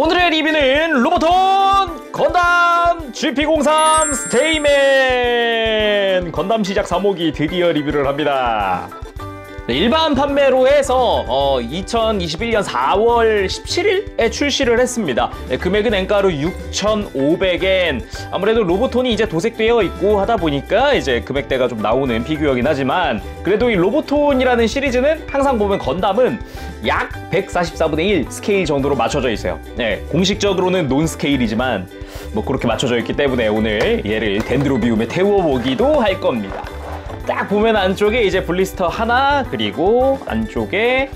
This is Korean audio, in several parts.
오늘의 리뷰는 로보톤 건담 GP03 스테이맨 건담 시작 3호기 드디어 리뷰를 합니다. 일반 판매로 해서 2021년 4월 17일에 출시를 했습니다. 금액은 엔가로 6,500엔. 아무래도 로보톤이 이제 도색되어 있고 하다 보니까 이제 금액대가 좀 나오는 피규어긴 하지만, 그래도 이 로보톤이라는 시리즈는 항상 보면 건담은 약 144분의 1 스케일 정도로 맞춰져 있어요. 네, 공식적으로는 논 스케일이지만 뭐 그렇게 맞춰져 있기 때문에 오늘 얘를 덴드로비움에 태워보기도 할 겁니다. 딱 보면 안쪽에 이제 블리스터 하나, 그리고 안쪽에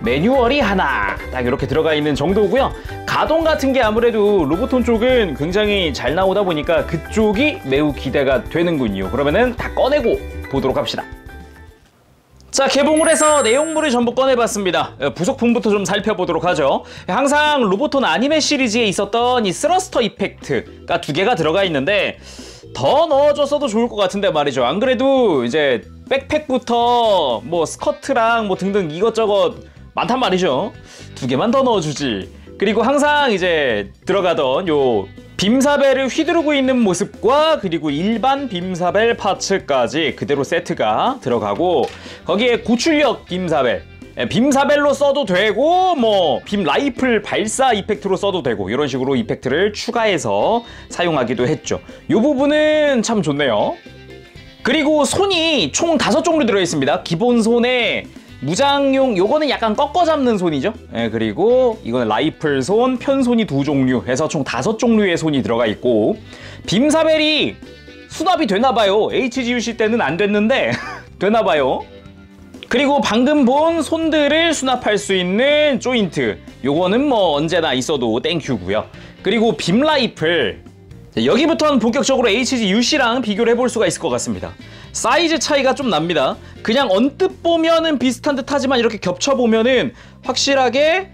매뉴얼이 하나 딱 이렇게 들어가 있는 정도고요. 가동 같은 게 아무래도 로보톤 쪽은 굉장히 잘 나오다 보니까 그쪽이 매우 기대가 되는군요. 그러면은 다 꺼내고 보도록 합시다. 자, 개봉을 해서 내용물을 전부 꺼내봤습니다. 부속품부터 좀 살펴보도록 하죠. 항상 로보톤 아니메 시리즈에 있었던 이 스러스터 이펙트가 2개가 들어가 있는데 더 넣어줬어도 좋을 것 같은데 말이죠. 안 그래도 이제 백팩부터 뭐 스커트랑 뭐 등등 이것저것 많단 말이죠. 2개만 더 넣어주지. 그리고 항상 이제 들어가던 요 빔사벨을 휘두르고 있는 모습과 그리고 일반 빔사벨 파츠까지 그대로 세트가 들어가고, 거기에 고출력 빔사벨, 빔사벨로 써도 되고 뭐 빔 라이플 발사 이펙트로 써도 되고 이런 식으로 이펙트를 추가해서 사용하기도 했죠. 이 부분은 참 좋네요. 그리고 손이 총 5종류 들어있습니다. 기본 손에 무장용, 요거는 약간 꺾어 잡는 손이죠. 그리고 이거는 라이플 손, 편손이 2종류 해서 총 5종류의 손이 들어가 있고, 빔사벨이 수납이 되나봐요. HGUC 때는 안 됐는데 되나봐요. 그리고 방금 본 손들을 수납할 수 있는 조인트, 요거는 뭐 언제나 있어도 땡큐고요. 그리고 빔 라이플, 여기부터는 본격적으로 HGUC랑 비교를 해볼 수가 있을 것 같습니다. 사이즈 차이가 좀 납니다. 그냥 언뜻 보면은 비슷한 듯 하지만 이렇게 겹쳐보면은 확실하게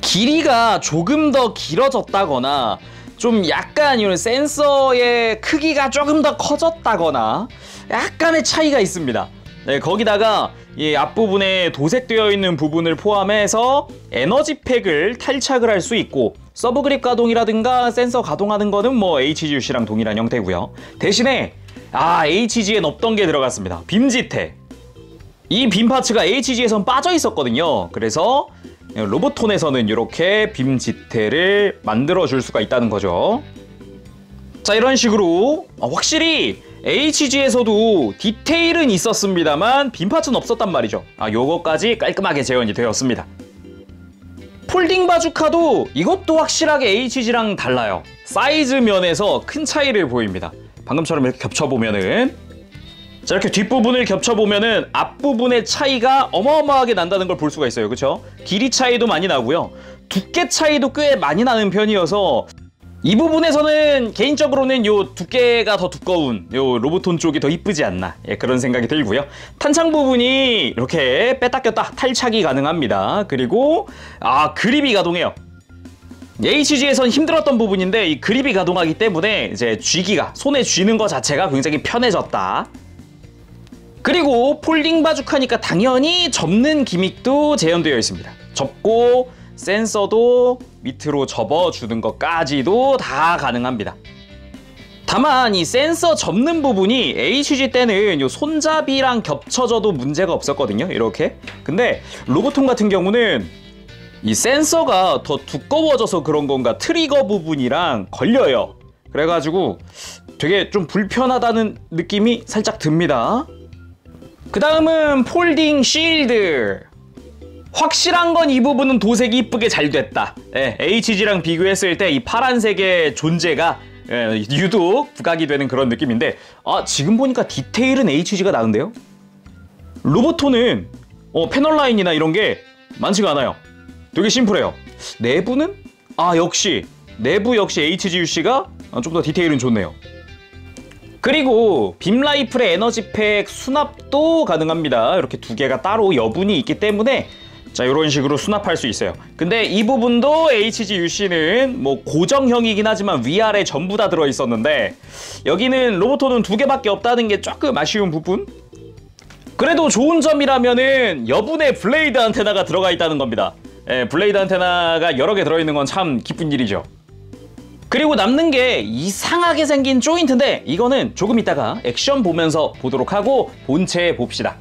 길이가 조금 더 길어졌다거나 좀 약간 이런 센서의 크기가 조금 더 커졌다거나 약간의 차이가 있습니다. 네, 거기다가 이 앞부분에 도색되어 있는 부분을 포함해서 에너지팩을 탈착을 할 수 있고, 서브그립 가동이라든가 센서 가동하는 거는 뭐 HGUC랑 동일한 형태고요. 대신에 HG엔 없던 게 들어갔습니다. 빔지테. 이 빔 파츠가 HG에선 빠져 있었거든요. 그래서 로보톤에서는 이렇게 빔지테를 만들어 줄 수가 있다는 거죠. 자, 이런 식으로 확실히 HG에서도 디테일은 있었습니다만 빔 파츠는 없었단 말이죠. 요거까지 깔끔하게 재현이 되었습니다. 폴딩 바주카도 이것도 확실하게 HG랑 달라요. 사이즈 면에서 큰 차이를 보입니다. 방금처럼 이렇게 겹쳐보면은, 자, 이렇게 뒷부분을 겹쳐보면은 앞부분의 차이가 어마어마하게 난다는 걸 볼 수가 있어요. 그쵸? 길이 차이도 많이 나고요. 두께 차이도 꽤 많이 나는 편이어서 이 부분에서는 개인적으로는 요 두께가 더 두꺼운 요 로보톤 쪽이 더 이쁘지 않나, 그런 생각이 들고요. 탄창 부분이 이렇게 뺐다 꼈다 탈착이 가능합니다. 그리고 그립이 가동해요. HG에선 힘들었던 부분인데 이 그립이 가동하기 때문에 이제 쥐기가, 손에 쥐는 거 자체가 굉장히 편해졌다. 그리고 폴딩 바주카니까 당연히 접는 기믹도 재현되어 있습니다. 접고 센서도 밑으로 접어주는 것까지도 다 가능합니다. 다만 이 센서 접는 부분이 HG 때는 요 손잡이랑 겹쳐져도 문제가 없었거든요. 이렇게. 근데 로보톤 같은 경우는 이 센서가 더 두꺼워져서 그런 건가 트리거 부분이랑 걸려요. 그래가지고 되게 좀 불편하다는 느낌이 살짝 듭니다. 그 다음은 폴딩 쉴드. 확실한 건 이 부분은 도색이 이쁘게 잘 됐다. HG랑 비교했을 때 이 파란색의 존재가 유독 부각이 되는 그런 느낌인데, 지금 보니까 디테일은 HG가 나은데요? 로보톤은 패널 라인이나 이런 게 많지가 않아요. 되게 심플해요. 내부는? 내부 역시 HGUC가 좀 더 디테일은 좋네요. 그리고 빔 라이플의 에너지팩 수납도 가능합니다. 이렇게 2개가 따로 여분이 있기 때문에 자, 이런 식으로 수납할 수 있어요. 근데 이 부분도 HGUC는 뭐 고정형이긴 하지만 위아래 전부 다 들어있었는데, 여기는 로보톤은 2개밖에 없다는 게 조금 아쉬운 부분? 그래도 좋은 점이라면은 여분의 블레이드 안테나가 들어가 있다는 겁니다. 예, 블레이드 안테나가 여러 개 들어있는 건 참 기쁜 일이죠. 그리고 남는 게 이상하게 생긴 조인트인데 이거는 조금 이따가 액션 보면서 보도록 하고 본체 봅시다.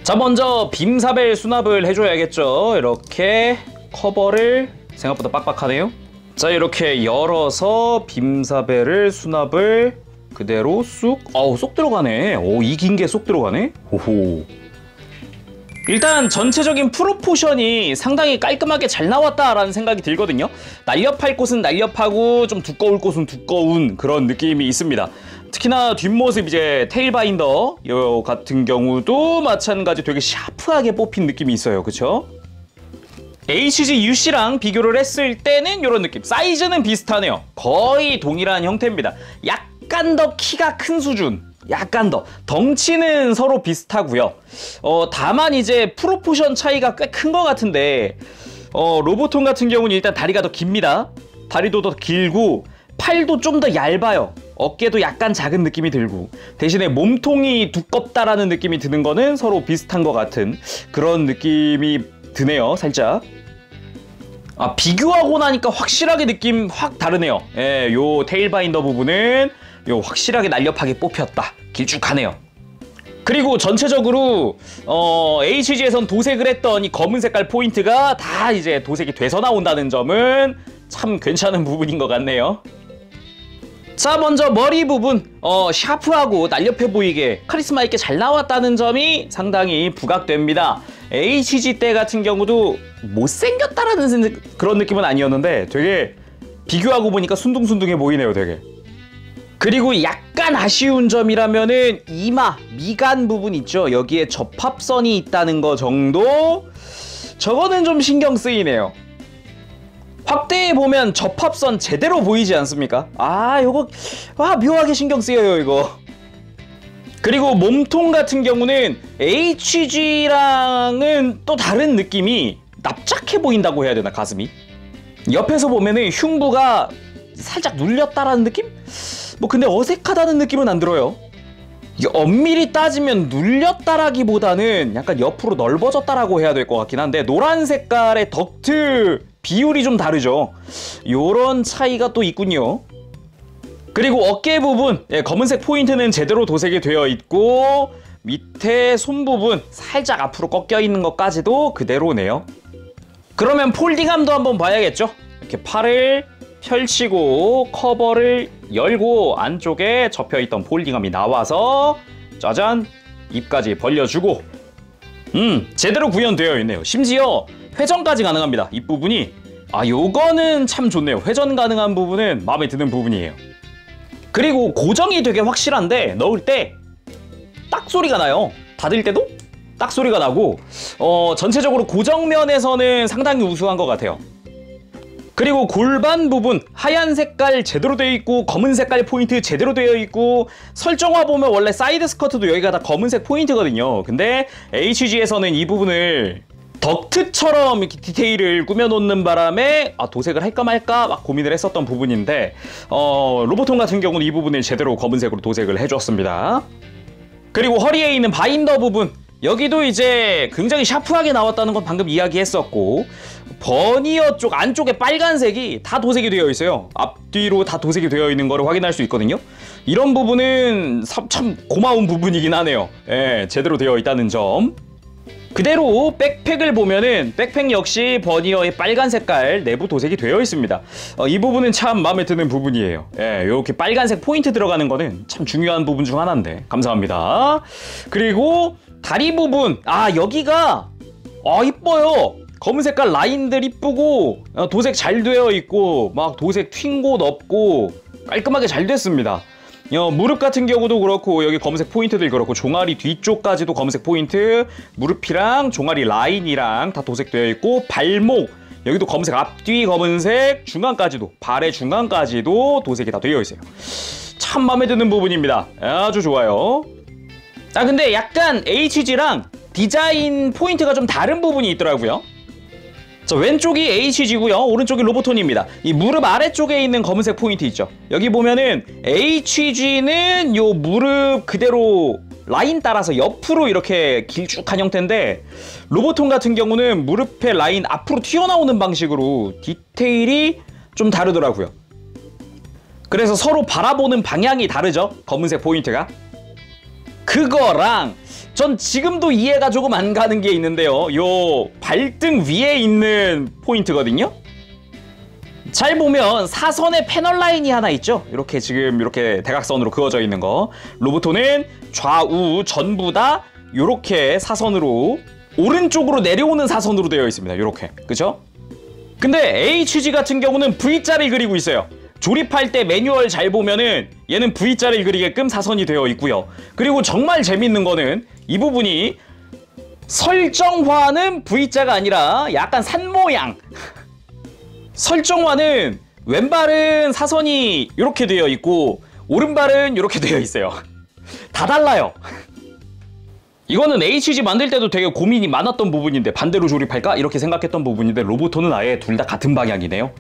자, 먼저 빔사벨 수납을 해줘야겠죠. 이렇게 커버를 생각보다 빡빡하네요. 자, 이렇게 열어서 빔사벨을 수납을 그대로 쑥. 쏙 들어가네. 이 긴 게 쏙 들어가네. 호호. 일단 전체적인 프로포션이 상당히 깔끔하게 잘 나왔다라는 생각이 들거든요. 날렵할 곳은 날렵하고 좀 두꺼울 곳은 두꺼운 그런 느낌이 있습니다. 특히나 뒷모습 이제 테일 바인더 요 같은 경우도 마찬가지 되게 샤프하게 뽑힌 느낌이 있어요. 그쵸? HGUC랑 비교를 했을 때는 이런 느낌. 사이즈는 비슷하네요. 거의 동일한 형태입니다. 약간 더 키가 큰 수준. 약간 더 덩치는 서로 비슷하고요. 다만 이제 프로포션 차이가 꽤 큰 것 같은데 로보톤 같은 경우는 일단 다리가 더 깁니다. 다리도 더 길고 팔도 좀 더 얇아요. 어깨도 약간 작은 느낌이 들고 대신에 몸통이 두껍다라는 느낌이 드는 거는 서로 비슷한 것 같은 그런 느낌이 드네요. 살짝. 비교하고 나니까 확실하게 느낌 확 다르네요. 예, 요 테일 바인더 부분은 요 확실하게 날렵하게 뽑혔다. 길쭉하네요. 그리고 전체적으로 HG에선 도색을 했던 이 검은 색깔 포인트가 다 이제 도색이 돼서 나온다는 점은 참 괜찮은 부분인 것 같네요. 자, 먼저 머리 부분 샤프하고 날렵해 보이게 카리스마 있게 잘 나왔다는 점이 상당히 부각됩니다. HG 때 같은 경우도 못생겼다라는 그런 느낌은 아니었는데 되게 비교하고 보니까 순둥순둥해 보이네요. 되게. 그리고 약간 아쉬운 점이라면은 이마, 미간 부분 있죠? 여기에 접합선이 있다는 거 정도? 저거는 좀 신경 쓰이네요. 확대해 보면 접합선 제대로 보이지 않습니까? 요거 묘하게 신경 쓰여요, 이거. 그리고 몸통 같은 경우는 HG랑은 또 다른 느낌이 납작해 보인다고 해야 되나, 가슴이? 옆에서 보면은 흉부가 살짝 눌렸다라는 느낌? 근데 어색하다는 느낌은 안 들어요. 이게 엄밀히 따지면 눌렸다라기보다는 약간 옆으로 넓어졌다라고 해야 될 것 같긴 한데 노란 색깔의 덕트 비율이 좀 다르죠. 요런 차이가 또 있군요. 그리고 어깨 부분, 검은색 포인트는 제대로 도색이 되어 있고 밑에 손 부분 살짝 앞으로 꺾여 있는 것까지도 그대로네요. 그러면 폴딩함도 한번 봐야겠죠. 이렇게 팔을 펼치고 커버를 열고 안쪽에 접혀있던 폴딩함이 나와서 짜잔, 입까지 벌려주고 제대로 구현되어 있네요. 심지어 회전까지 가능합니다. 이 부분이 요거는 참 좋네요. 회전 가능한 부분은 마음에 드는 부분이에요. 그리고 고정이 되게 확실한데 넣을 때 딱 소리가 나요. 닫을 때도 딱 소리가 나고 전체적으로 고정면에서는 상당히 우수한 것 같아요. 그리고 골반 부분 하얀 색깔 제대로 되어 있고 검은 색깔 포인트 제대로 되어 있고 설정화 보면 원래 사이드 스커트도 여기가 다 검은색 포인트거든요. 근데 HG에서는 이 부분을 덕트처럼 이렇게 디테일을 꾸며놓는 바람에 도색을 할까 말까 막 고민을 했었던 부분인데 로보톤 같은 경우는 이 부분을 제대로 검은색으로 도색을 해줬습니다. 그리고 허리에 있는 바인더 부분 여기도 이제 굉장히 샤프하게 나왔다는 건 방금 이야기했었고 버니어 쪽 안쪽에 빨간색이 다 도색이 되어 있어요. 앞뒤로 다 도색이 되어 있는 거를 확인할 수 있거든요. 이런 부분은 참 고마운 부분이긴 하네요. 제대로 되어 있다는 점. 그대로 백팩을 보면은 백팩 역시 버니어의 빨간 색깔 내부 도색이 되어 있습니다. 이 부분은 참 마음에 드는 부분이에요. 이렇게 빨간색 포인트 들어가는 거는 참 중요한 부분 중 하나인데 감사합니다. 그리고 다리 부분 여기가 이뻐요. 검은 색깔 라인들 이쁘고 도색 잘 되어 있고 막 도색 튄 곳 없고 깔끔하게 잘 됐습니다. 무릎 같은 경우도 그렇고 여기 검은색 포인트들 그렇고 종아리 뒤쪽까지도 검은색 포인트, 무릎이랑 종아리 라인이랑 다 도색되어 있고 발목 여기도 검은색 앞뒤 검은색 중간까지도 발의 중간까지도 도색이 다 되어 있어요. 참 마음에 드는 부분입니다. 아주 좋아요. 근데 약간 HG랑 디자인 포인트가 좀 다른 부분이 있더라고요. 자, 왼쪽이 HG고요. 오른쪽이 로보톤입니다. 이 무릎 아래쪽에 있는 검은색 포인트 있죠. 여기 보면은 HG는 요 무릎 그대로 라인 따라서 옆으로 이렇게 길쭉한 형태인데 로보톤 같은 경우는 무릎의 라인 앞으로 튀어나오는 방식으로 디테일이 좀 다르더라고요. 그래서 서로 바라보는 방향이 다르죠. 검은색 포인트가. 그거랑 전 지금도 이해가 조금 안 가는 게 있는데요. 요 발등 위에 있는 포인트거든요. 잘 보면 사선에 패널 라인이 하나 있죠. 이렇게 지금 이렇게 대각선으로 그어져 있는 거. 로보톤은 좌우 전부 다 이렇게 사선으로 오른쪽으로 내려오는 사선으로 되어 있습니다. 이렇게. 그죠? 근데 HG 같은 경우는 V자를 그리고 있어요. 조립할 때 매뉴얼 잘 보면은 얘는 V자를 그리게끔 사선이 되어 있고요. 그리고 정말 재밌는 거는 이 부분이 설정화는 V자가 아니라 약간 산 모양. 설정화는 왼발은 사선이 이렇게 되어 있고 오른발은 이렇게 되어 있어요. 다 달라요. 이거는 HG 만들 때도 되게 고민이 많았던 부분인데 반대로 조립할까? 이렇게 생각했던 부분인데 로보톤은 아예 둘 다 같은 방향이네요.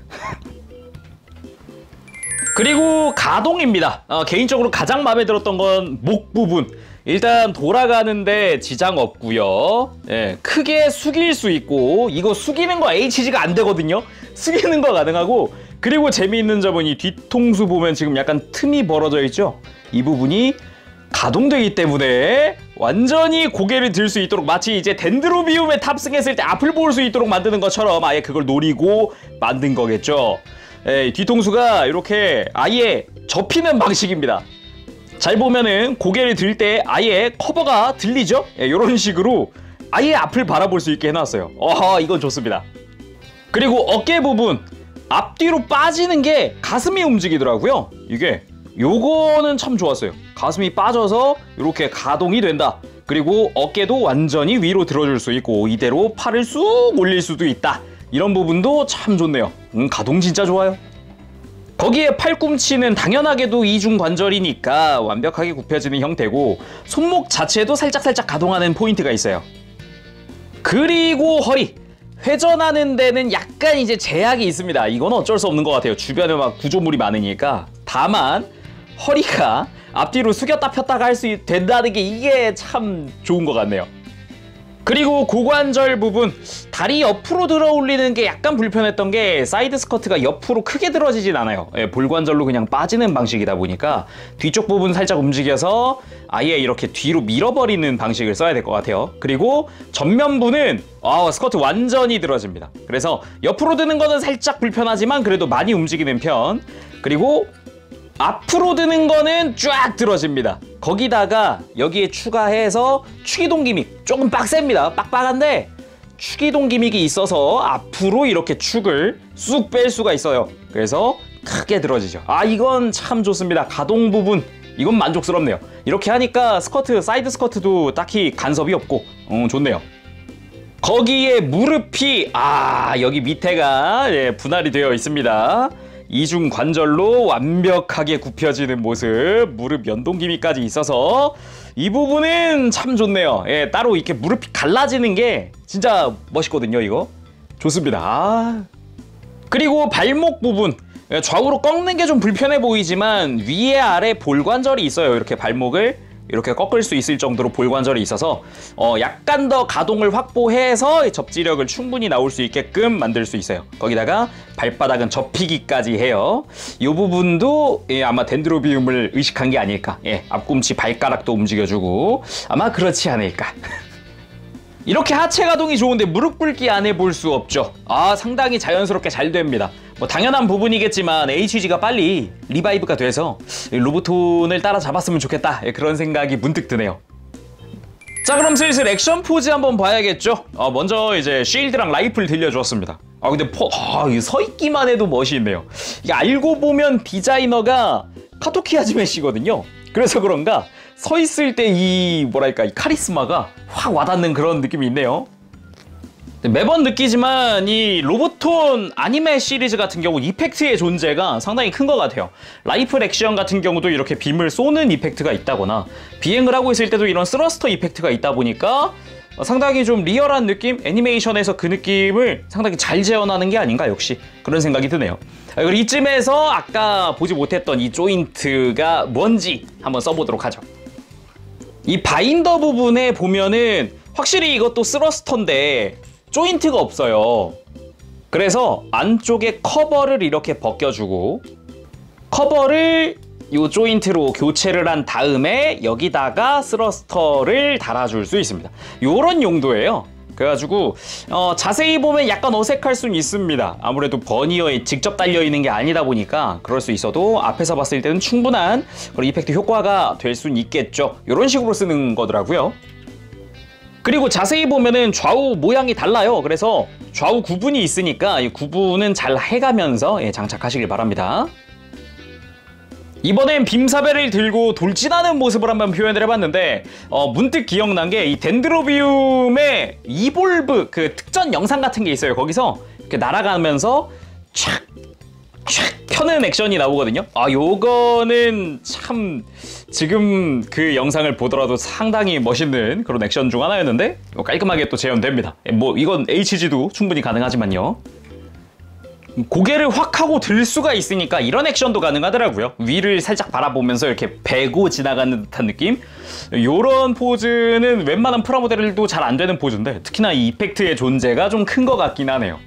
그리고 가동입니다. 개인적으로 가장 마음에 들었던 건 목 부분. 일단 돌아가는데 지장 없고요. 예, 크게 숙일 수 있고 이거 숙이는 거 HG가 안 되거든요. 숙이는 거 가능하고 그리고 재미있는 점은 이 뒤통수 보면 지금 약간 틈이 벌어져 있죠. 이 부분이 가동되기 때문에 완전히 고개를 들 수 있도록 마치 이제 덴드로비움에 탑승했을 때 앞을 볼 수 있도록 만드는 것처럼 아예 그걸 노리고 만든 거겠죠. 예, 뒤통수가 이렇게 아예 접히는 방식입니다. 잘 보면은 고개를 들 때 아예 커버가 들리죠? 예, 이런 식으로 아예 앞을 바라볼 수 있게 해놨어요. 이건 좋습니다. 그리고 어깨 부분 앞뒤로 빠지는 게 가슴이 움직이더라고요. 이게 요거는 참 좋았어요. 가슴이 빠져서 이렇게 가동이 된다. 그리고 어깨도 완전히 위로 들어줄 수 있고 이대로 팔을 쑥 올릴 수도 있다. 이런 부분도 참 좋네요. 가동 진짜 좋아요. 거기에 팔꿈치는 당연하게도 이중 관절이니까 완벽하게 굽혀지는 형태고 손목 자체도 살짝살짝 가동하는 포인트가 있어요. 그리고 허리 회전하는 데는 약간 이제 제약이 있습니다. 이건 어쩔 수 없는 것 같아요. 주변에 막 구조물이 많으니까. 다만 허리가 앞뒤로 숙였다 폈다가 할 수 된다는 게 이게 참 좋은 것 같네요. 그리고 고관절 부분 다리 옆으로 들어 올리는 게 약간 불편했던 게 사이드 스커트가 옆으로 크게 들어지진 않아요. 예, 볼관절로 그냥 빠지는 방식이다 보니까 뒤쪽 부분 살짝 움직여서 아예 이렇게 뒤로 밀어버리는 방식을 써야 될 것 같아요. 그리고 전면부는 스커트 완전히 들어집니다. 그래서 옆으로 드는 거는 살짝 불편하지만 그래도 많이 움직이는 편. 그리고 앞으로 드는 거는 쫙 들어집니다. 거기다가 여기에 추가해서 축이동 기믹 조금 빡셉니다. 빡빡한데 축이동 기믹이 있어서 앞으로 이렇게 축을 쑥 뺄 수가 있어요. 그래서 크게 들어지죠. 이건 참 좋습니다. 가동 부분 이건 만족스럽네요. 이렇게 하니까 스커트 사이드 스커트도 딱히 간섭이 없고 좋네요. 거기에 무릎이 여기 밑에가 분할이 되어 있습니다. 이중 관절로 완벽하게 굽혀지는 모습, 무릎 연동 기미까지 있어서 이 부분은 참 좋네요. 예, 따로 이렇게 무릎이 갈라지는 게 진짜 멋있거든요. 이거 좋습니다. 그리고 발목 부분 좌우로 꺾는 게 좀 불편해 보이지만 위에 아래 볼관절이 있어요. 이렇게 발목을 이렇게 꺾을 수 있을 정도로 볼관절이 있어서 약간 더 가동을 확보해서 접지력을 충분히 나올 수 있게끔 만들 수 있어요. 거기다가 발바닥은 접히기까지 해요. 이 부분도 아마 덴드로비움을 의식한 게 아닐까. 앞꿈치 발가락도 움직여주고 아마 그렇지 않을까. 이렇게 하체 가동이 좋은데 무릎 꿇기 안 해볼 수 없죠. 상당히 자연스럽게 잘 됩니다. 뭐 당연한 부분이겠지만 HG가 빨리 리바이브가 돼서 로보톤을 따라잡았으면 좋겠다. 그런 생각이 문득 드네요. 자, 그럼 슬슬 액션 포즈 한번 봐야겠죠. 먼저 이제 쉴드랑 라이플 들려주었습니다. 근데 서 있기만 해도 멋이 있네요. 이게 알고 보면 디자이너가 카토키 하지메 씨거든요. 그래서 그런가 서 있을 때 이 뭐랄까 이 카리스마가 확 와닿는 그런 느낌이 있네요. 매번 느끼지만 이 로보톤 아니메 시리즈 같은 경우 이펙트의 존재가 상당히 큰 것 같아요. 라이플 액션 같은 경우도 이렇게 빔을 쏘는 이펙트가 있다거나 비행을 하고 있을 때도 이런 스러스터 이펙트가 있다 보니까 상당히 좀 리얼한 느낌? 애니메이션에서 그 느낌을 상당히 잘 재현하는 게 아닌가 역시 그런 생각이 드네요. 그리고 이쯤에서 아까 보지 못했던 이 조인트가 뭔지 한번 써보도록 하죠. 이 바인더 부분에 보면은 확실히 이것도 스러스터인데 조인트가 없어요. 그래서 안쪽에 커버를 이렇게 벗겨주고 커버를 이 조인트로 교체를 한 다음에 여기다가 스러스터를 달아줄 수 있습니다. 요런 용도예요. 그래가지고 자세히 보면 약간 어색할 수는 있습니다. 아무래도 버니어에 직접 달려있는 게 아니다 보니까 그럴 수 있어도 앞에서 봤을 때는 충분한 그런 이펙트 효과가 될 수는 있겠죠. 이런 식으로 쓰는 거더라고요. 그리고 자세히 보면은 좌우 모양이 달라요. 그래서 좌우 구분이 있으니까 이 구분은 잘 해가면서 장착하시길 바랍니다. 이번엔 빔사벨을 들고 돌진하는 모습을 한번 표현을 해봤는데 문득 기억난 게 이 덴드로비움의 이볼브 그 특전 영상 같은 게 있어요. 거기서 이렇게 날아가면서 촥 펴는 액션이 나오거든요. 요거는 참 지금 그 영상을 보더라도 상당히 멋있는 그런 액션 중 하나였는데 깔끔하게 또 재현됩니다. 뭐 이건 HG도 충분히 가능하지만요. 고개를 확 하고 들 수가 있으니까 이런 액션도 가능하더라고요. 위를 살짝 바라보면서 이렇게 베고 지나가는 듯한 느낌? 요런 포즈는 웬만한 프라모델도 잘 안 되는 포즈인데 특히나 이 이펙트의 존재가 좀 큰 것 같긴 하네요.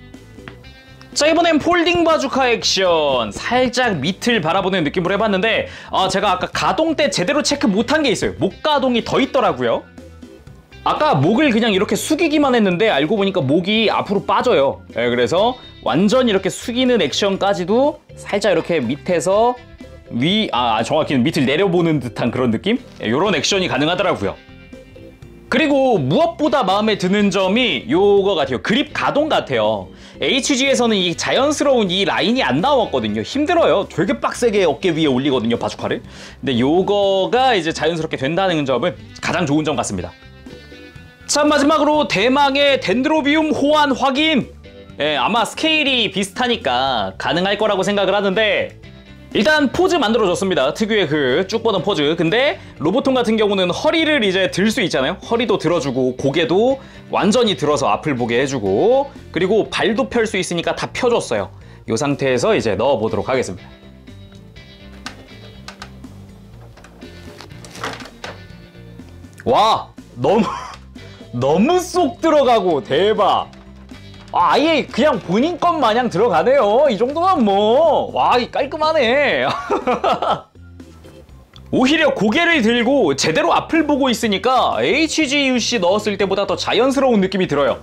자, 이번엔 폴딩 바주카 액션 살짝 밑을 바라보는 느낌으로 해봤는데 제가 아까 가동 때 제대로 체크 못한 게 있어요. 목 가동이 더 있더라고요. 아까 목을 그냥 이렇게 숙이기만 했는데 알고 보니까 목이 앞으로 빠져요. 그래서 완전 이렇게 숙이는 액션까지도 살짝 이렇게 밑에서 정확히는 밑을 내려보는 듯한 그런 느낌? 이런 액션이 가능하더라고요. 그리고 무엇보다 마음에 드는 점이 요거 같아요. 그립 가동 같아요. HG에서는 이 자연스러운 이 라인이 안 나왔거든요. 힘들어요. 되게 빡세게 어깨 위에 올리거든요, 바주카를. 근데 요거가 이제 자연스럽게 된다는 점은 가장 좋은 점 같습니다. 자, 마지막으로 대망의 덴드로비움 호환 확인! 아마 스케일이 비슷하니까 가능할 거라고 생각을 하는데 일단 포즈 만들어줬습니다. 특유의 그 쭉 뻗은 포즈. 근데 로보톤 같은 경우는 허리를 이제 들 수 있잖아요. 허리도 들어주고 고개도 완전히 들어서 앞을 보게 해주고 그리고 발도 펼 수 있으니까 다 펴줬어요. 이 상태에서 이제 넣어보도록 하겠습니다. 와! 너무 쏙 들어가고 대박! 아예 그냥 본인 것 마냥 들어가네요. 이 정도면 뭐 와, 깔끔하네. 오히려 고개를 들고 제대로 앞을 보고 있으니까 HGUC 넣었을 때보다 더 자연스러운 느낌이 들어요.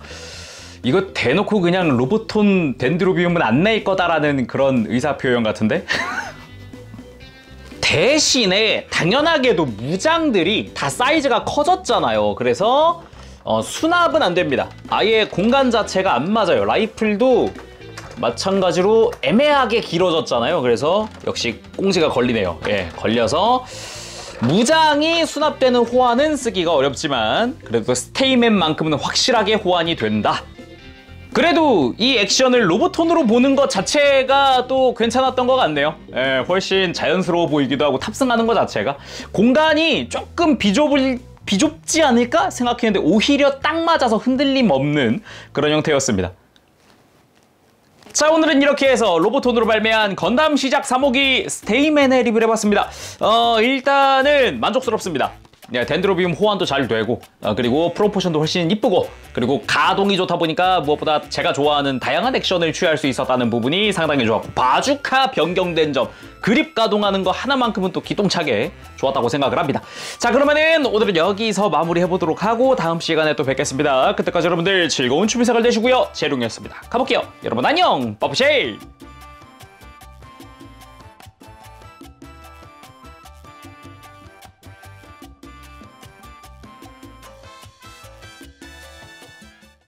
이거 대놓고 그냥 로보톤 덴드로비움은 안 낼 거다라는 그런 의사표현 같은데? 대신에 당연하게도 무장들이 다 사이즈가 커졌잖아요. 그래서 수납은 안 됩니다. 아예 공간 자체가 안 맞아요. 라이플도 마찬가지로 애매하게 길어졌잖아요. 그래서 역시 꽁지가 걸리네요. 걸려서 무장이 수납되는 호환은 쓰기가 어렵지만 그래도 스테이맨만큼은 확실하게 호환이 된다. 그래도 이 액션을 로보톤으로 보는 것 자체가 또 괜찮았던 것 같네요. 훨씬 자연스러워 보이기도 하고 탑승하는 것 자체가 공간이 조금 비좁지 않을까 생각했는데 오히려 딱 맞아서 흔들림 없는 그런 형태였습니다. 자, 오늘은 이렇게 해서 로보톤으로 발매한 건담 시작 3호기 스테이맨의 리뷰를 해봤습니다. 일단은 만족스럽습니다. 덴드로비움 호환도 잘 되고 그리고 프로포션도 훨씬 이쁘고 그리고 가동이 좋다 보니까 무엇보다 제가 좋아하는 다양한 액션을 취할 수 있었다는 부분이 상당히 좋았고 바주카 변경된 점 그립 가동하는 거 하나만큼은 또 기똥차게 좋았다고 생각을 합니다. 자, 그러면은 오늘은 여기서 마무리해보도록 하고 다음 시간에 또 뵙겠습니다. 그때까지 여러분들 즐거운 취미 생활 되시고요. 재룡이었습니다. 가볼게요. 여러분 안녕! 빠쁘쉐이!